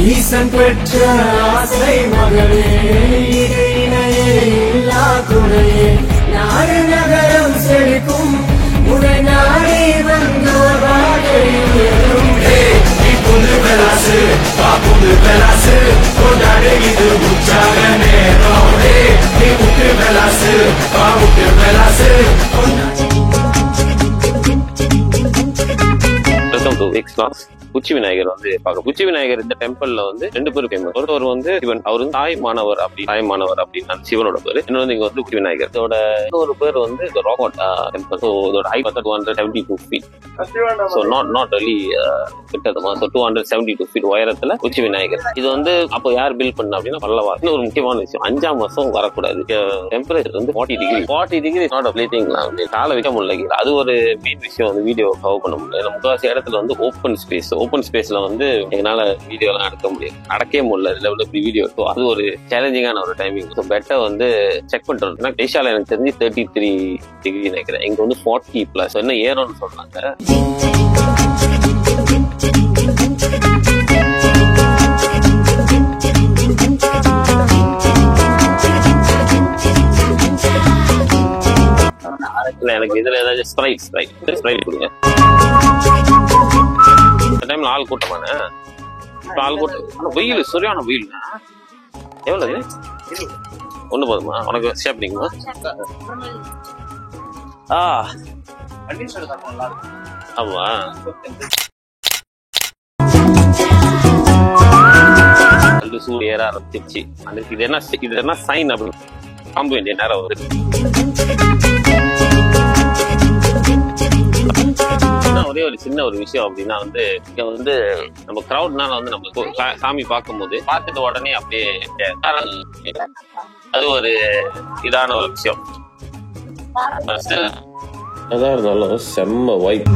ஈசன் பெற்ற ஆசை மகளே, இணையே இல்லா துணையே, நாடு நகரம் செழிக்கும் உனை நாடி வந்தோர் வாழ்க்கையும். நீ புது பெலாசு புது பெலாசு கொண்டாடு இது உற்சாக நேரம். நீ முட்டு பெலாசு முட்டு பெலாசு கொண்டாடு. உச்சி விநாயகர் வந்து பார்க்க. உச்சி விநாயகர் இந்த டெம்பிள்ல வந்து 2 பேர் ஃபேமஸ். ஒருத்தர் வந்து சிவன், அவர் வந்து தாய் மாணவர் அப்படின்னு சிவனோட பேரு. இன்னொரு இங்க வந்து உச்சி விநாயகர். இதோட ஒரு பேர் வந்து ராக் டெம்பிள். ஸோ இதோட height 272 feet. So not really கிட்டத்தட்ட 272 feet உயரத்துல உச்சி விநாயகர். இது வந்து அப்போ யார் பில்ட் பண்ண அப்படின்னா பல்லவா. இன்னும் ஒரு முக்கியமான விஷயம், 5ஆம் மாசம் வரக்கூடாது. டெம்பரேச்சர் வந்து 40 டிகிரி நாட் பிளேட்டிங்லாம் கால வைக்க முடியல. அது ஒரு மெயின் விஷயம் வந்து வீடியோ கவர் பண்ண முடியல. முக்காவாசி இடத்துல வந்து ஓப்பன் ஸ்பேஸ்ல வந்து எங்களால வீடியோ எல்லாம் எடுக்க முடியும், அடக்கவே முடியல வீடியோ. அது ஒரு சேலஞ்சிங்கான ஒரு டைமிங். ஸோ பெட்டர் வந்து செக் பண்ணிட்டு ஏஷியால எனக்கு தெரிஞ்சு 33 டிகிரி நினைக்கிறேன். இங்க வந்து 40+. என்ன ஏறோம்னு சொல்றாங்க. எனக்கு இதுல ஏதாச்சும் ஸ்ப்ரைட் கொடுங்க. இந்த டைம்ல ஆள் கூட்டமான ஆள் கூட்டம். வெயில், சரியான வெயில். எவ்வளவு ஒண்ணு போதுமா உனக்கு ஷேப்பிங்மா? ஆமா, சூடு ஏற ஆரம்பிச்சிருச்சு. இது என்ன சைன் அப்படின்னு காம்ப வேண்டிய நேரம் வருது. ஒரே ஒரு சின்ன ஒரு விஷயம் அப்படின்னா வந்து இங்க வந்து நம்ம கிரௌட்னால வந்து நம்ம சாமி பார்க்கும்போது பார்த்துட்டு உடனே அப்படியே அது ஒரு இதான ஒரு விஷயம். அதான் இருந்தாலும் செம்ம வைப்.